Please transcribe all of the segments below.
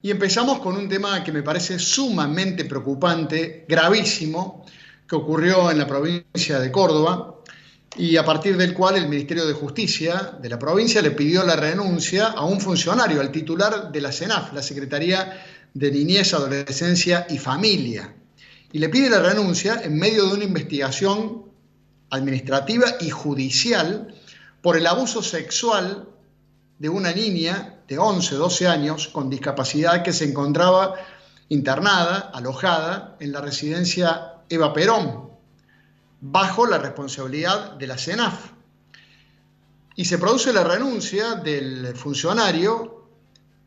Y empezamos con un tema que me parece sumamente preocupante, gravísimo, que ocurrió en la provincia de Córdoba y a partir del cual el Ministerio de Justicia de la provincia le pidió la renuncia a un funcionario, al titular de la CENAF, la Secretaría de Niñez, Adolescencia y Familia. Y le pide la renuncia en medio de una investigación administrativa y judicial por el abuso sexual de una niña de 11, 12 años con discapacidad que se encontraba internada, alojada en la residencia Eva Perón, bajo la responsabilidad de la CENAF. Y se produce la renuncia del funcionario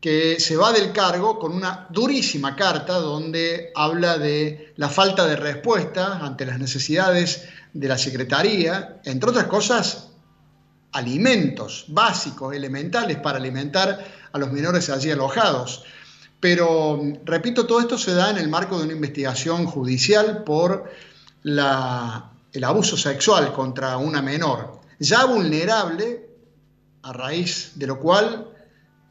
que se va del cargo con una durísima carta donde habla de la falta de respuesta ante las necesidades de la Secretaría, entre otras cosas, alimentos básicos, elementales para alimentar a los menores allí alojados. Pero, repito, todo esto se da en el marco de una investigación judicial por el abuso sexual contra una menor, ya vulnerable, a raíz de lo cual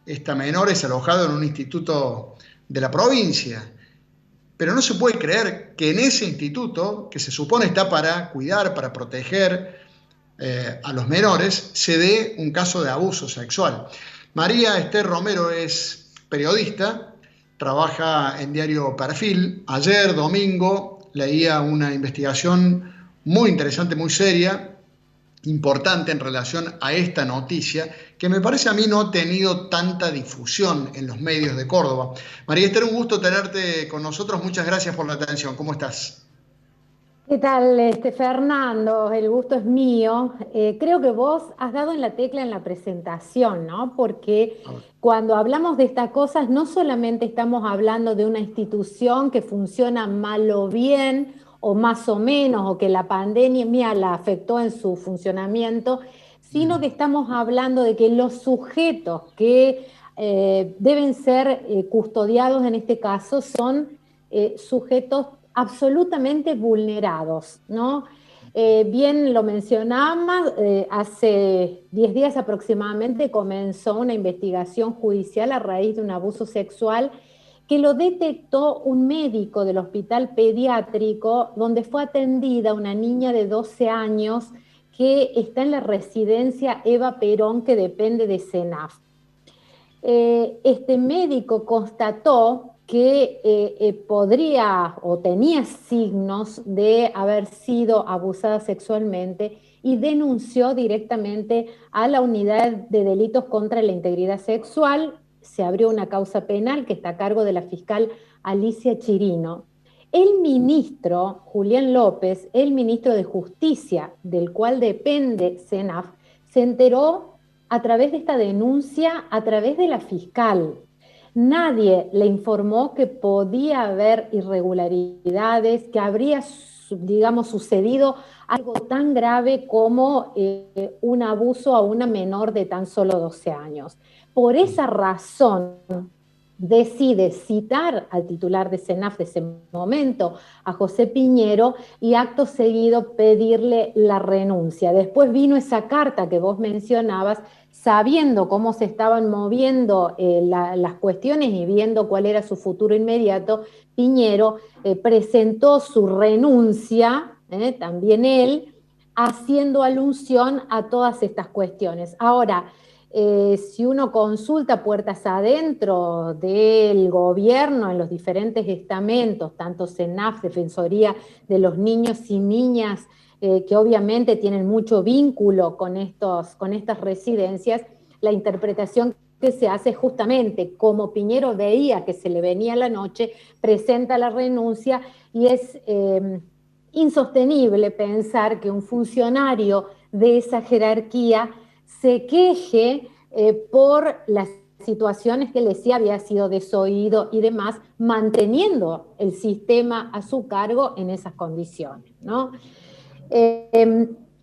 esta menor es alojada en un instituto de la provincia. Pero no se puede creer que en ese instituto, que se supone está para cuidar, para proteger a los menores, se dé un caso de abuso sexual. María Esther Romero es periodista, trabaja en Diario Perfil. Ayer, domingo, leía una investigación muy interesante, muy seria, importante en relación a esta noticia, que me parece a mí no ha tenido tanta difusión en los medios de Córdoba. María Esther, un gusto tenerte con nosotros. Muchas gracias por la atención. ¿Cómo estás? ¿Qué tal, Fernando? El gusto es mío. Creo que vos has dado en la tecla en la presentación, ¿no? Porque cuando hablamos de estas cosas, no solamente estamos hablando de una institución que funciona mal o bien, o más o menos, o que la pandemia la afectó en su funcionamiento, sino que estamos hablando de que los sujetos que deben ser custodiados en este caso son sujetos absolutamente vulnerados, ¿no? Bien lo mencionaba, hace 10 días aproximadamente comenzó una investigación judicial a raíz de un abuso sexual que lo detectó un médico del hospital pediátrico donde fue atendida una niña de 12 años que está en la residencia Eva Perón que depende de CENAF. Este médico constató que podría o tenía signos de haber sido abusada sexualmente y denunció directamente a la unidad de delitos contra la integridad sexual. Se abrió una causa penal que está a cargo de la fiscal Alicia Chirino. El ministro Julián López, el ministro de Justicia, del cual depende CENAF, se enteró a través de esta denuncia, a través de la fiscal. Nadie le informó que podía haber irregularidades, que habría, digamos, sucedido algo tan grave como un abuso a una menor de tan solo 12 años. Por esa razón, decide citar al titular de CENAF de ese momento, a José Piñero, y acto seguido pedirle la renuncia. Después vino esa carta que vos mencionabas, sabiendo cómo se estaban moviendo las cuestiones y viendo cuál era su futuro inmediato. Piñero presentó su renuncia, también él, haciendo alusión a todas estas cuestiones. Ahora, si uno consulta puertas adentro del gobierno en los diferentes estamentos, tanto CENAF, Defensoría de los Niños y Niñas, que obviamente tienen mucho vínculo con estas residencias, la interpretación que se hace justamente como Piñero veía que se le venía la noche, presenta la renuncia y es insostenible pensar que un funcionario de esa jerarquía se queje por las situaciones que le decía había sido desoído y demás, manteniendo el sistema a su cargo en esas condiciones, ¿no?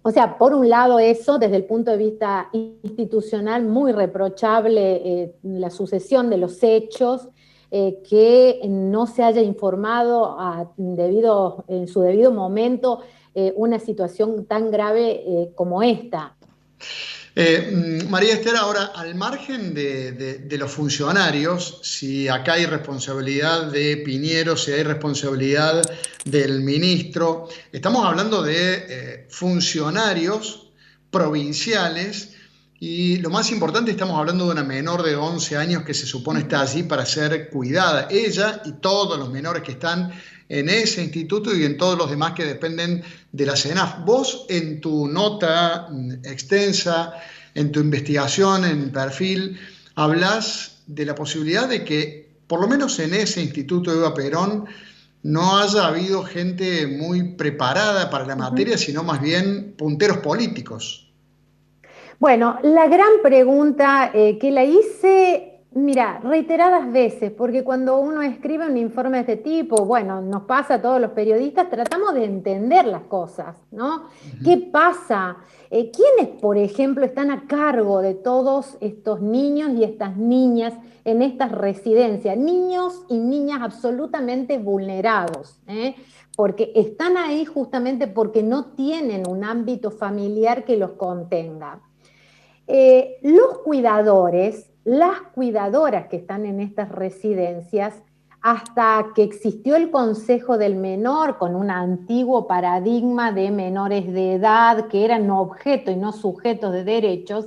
O sea, por un lado eso, desde el punto de vista institucional, muy reprochable la sucesión de los hechos, que no se haya informado en su debido momento una situación tan grave como esta. María Esther, ahora, al margen de los funcionarios, si acá hay responsabilidad de Piñero, si hay responsabilidad del ministro, estamos hablando de funcionarios provinciales y lo más importante, estamos hablando de una menor de 11 años que se supone está allí para ser cuidada, ella y todos los menores que están en ese instituto y en todos los demás que dependen de la CENAF. Vos en tu nota extensa, en tu investigación, en perfil, hablas de la posibilidad de que, por lo menos en ese instituto Eva Perón, no haya habido gente muy preparada para la materia, sino más bien punteros políticos. Bueno, la gran pregunta que la hice, mira, reiteradas veces, porque cuando uno escribe un informe de este tipo, bueno, nos pasa a todos los periodistas, tratamos de entender las cosas, ¿no? ¿Qué pasa? ¿Quiénes, por ejemplo, están a cargo de todos estos niños y estas niñas en estas residencias? Niños y niñas absolutamente vulnerados, ¿eh? Porque están ahí justamente porque no tienen un ámbito familiar que los contenga. Los cuidadores, las cuidadoras que están en estas residencias, hasta que existió el Consejo del Menor con un antiguo paradigma de menores de edad que eran objeto y no sujetos de derechos,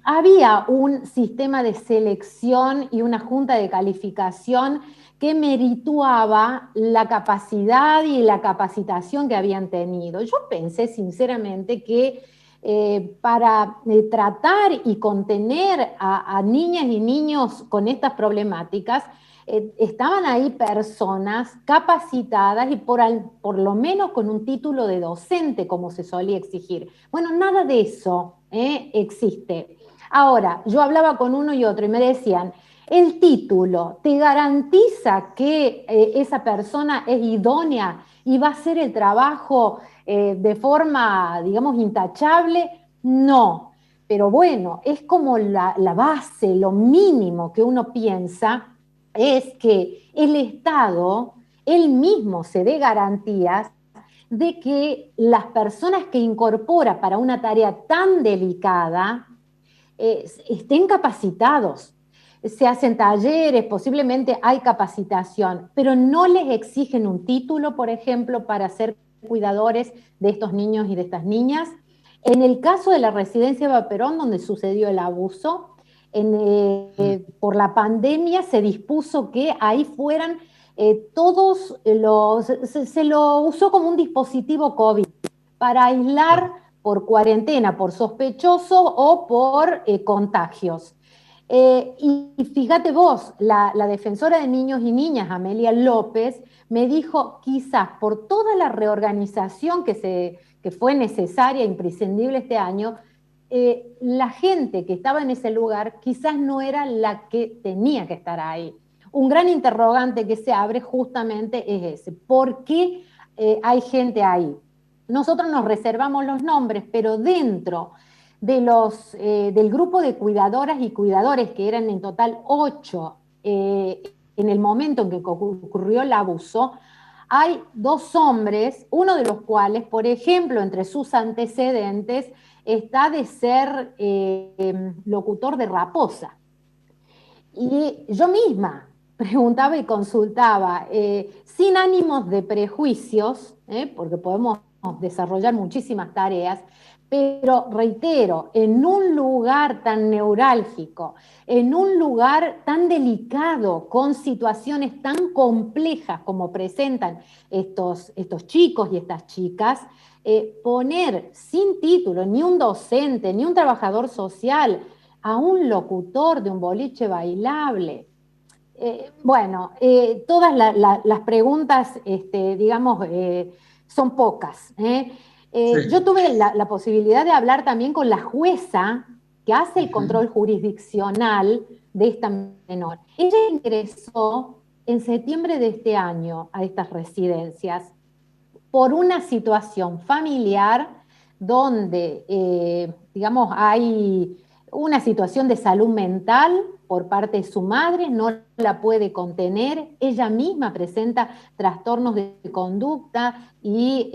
había un sistema de selección y una junta de calificación que merituaba la capacidad y la capacitación que habían tenido. Yo pensé sinceramente que para tratar y contener a niñas y niños con estas problemáticas, estaban ahí personas capacitadas y por lo menos con un título de docente, como se solía exigir. Bueno, nada de eso existe. Ahora, yo hablaba con uno y otro y me decían, ¿el título te garantiza que esa persona es idónea y va a hacer el trabajo de forma, digamos, intachable? No. Pero bueno, es como la base, lo mínimo que uno piensa es que el Estado, él mismo se dé garantías de que las personas que incorpora para una tarea tan delicada estén capacitados. Se hacen talleres, posiblemente hay capacitación, pero no les exigen un título, por ejemplo, para ser cuidadores de estos niños y de estas niñas. En el caso de la residencia Eva Perón, donde sucedió el abuso, por la pandemia se dispuso que ahí fueran todos se lo usó como un dispositivo COVID para aislar por cuarentena, por sospechosos o por contagios. Y fíjate vos, la defensora de niños y niñas, Amelia López, me dijo, quizás por toda la reorganización que fue necesaria, imprescindible este año, la gente que estaba en ese lugar quizás no era la que tenía que estar ahí. Un gran interrogante que se abre justamente es ese. ¿Por qué hay gente ahí? Nosotros nos reservamos los nombres, pero dentro del grupo de cuidadoras y cuidadores, que eran en total 8 en el momento en que ocurrió el abuso, hay 2 hombres, uno de los cuales, por ejemplo, entre sus antecedentes, está de ser locutor de Raposa. Y yo misma preguntaba y consultaba, sin ánimos de prejuicios, porque podemos desarrollar muchísimas tareas, pero reitero, en un lugar tan neurálgico, en un lugar tan delicado, con situaciones tan complejas como presentan estos chicos y estas chicas, poner sin título ni un docente, ni un trabajador social, a un locutor de un boliche bailable. Bueno, todas las preguntas, digamos, son pocas. Sí. Yo tuve la posibilidad de hablar también con la jueza que hace el control jurisdiccional de esta menor. Ella ingresó en septiembre de este año a estas residencias por una situación familiar donde, digamos, hay una situación de salud mental por parte de su madre, no la puede contener, ella misma presenta trastornos de conducta y,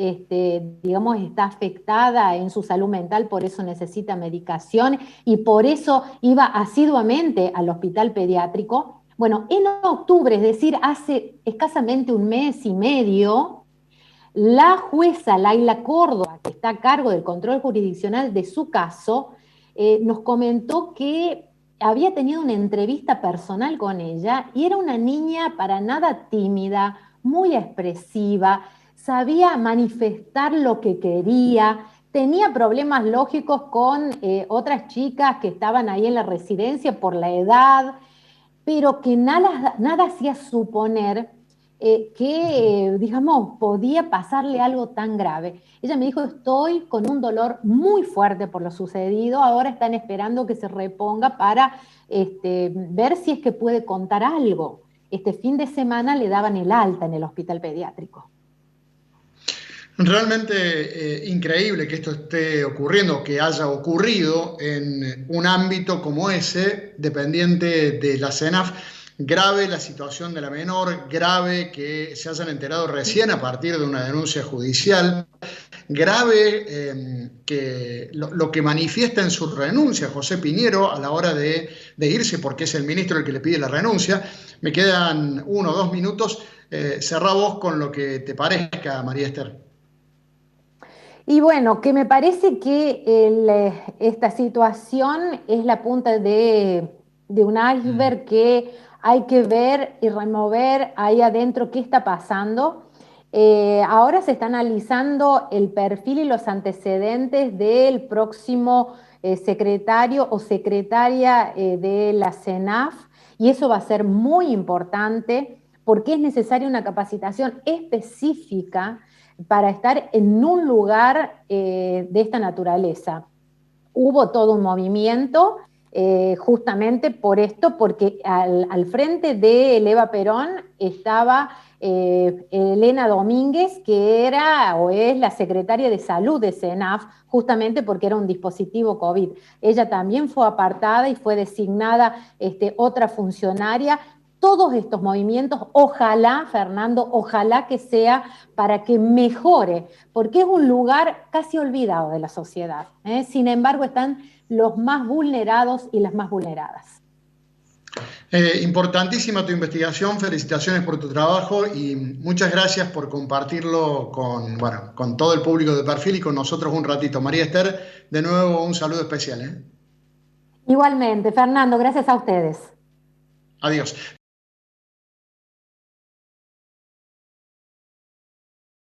digamos, está afectada en su salud mental, por eso necesita medicación y por eso iba asiduamente al hospital pediátrico. Bueno, en octubre, es decir, hace escasamente un mes y medio, la jueza Laila Córdoba, que está a cargo del control jurisdiccional de su caso, nos comentó que había tenido una entrevista personal con ella y era una niña para nada tímida, muy expresiva, sabía manifestar lo que quería, tenía problemas lógicos con otras chicas que estaban ahí en la residencia por la edad, pero que nada hacía suponer que, digamos, podía pasarle algo tan grave. Ella me dijo, estoy con un dolor muy fuerte por lo sucedido, ahora están esperando que se reponga para ver si es que puede contar algo. Este fin de semana le daban el alta en el hospital pediátrico. Realmente increíble que esto esté ocurriendo, que haya ocurrido en un ámbito como ese, dependiente de la CENAF. Grave la situación de la menor, grave que se hayan enterado recién a partir de una denuncia judicial, grave que lo que manifiesta en su renuncia José Piñero a la hora de irse, porque es el ministro el que le pide la renuncia. Me quedan 1 o 2 minutos. Cerrá vos con lo que te parezca, María Esther. Y bueno, que me parece que esta situación es la punta de un iceberg que hay que ver y remover ahí adentro qué está pasando. Ahora se está analizando el perfil y los antecedentes del próximo secretario o secretaria de la CENAF, y eso va a ser muy importante porque es necesaria una capacitación específica para estar en un lugar de esta naturaleza. Hubo todo un movimiento justamente por esto, porque al frente de Eva Perón estaba Elena Domínguez, que era o es la secretaria de salud de CENAF, justamente porque era un dispositivo COVID. Ella también fue apartada y fue designada otra funcionaria. Todos estos movimientos, ojalá, Fernando, ojalá que sea para que mejore, porque es un lugar casi olvidado de la sociedad, ¿eh? Sin embargo, están los más vulnerados y las más vulneradas. Importantísima tu investigación, felicitaciones por tu trabajo y muchas gracias por compartirlo con todo el público de Perfil y con nosotros un ratito. María Esther, de nuevo un saludo especial. Igualmente, Fernando, gracias a ustedes. Adiós.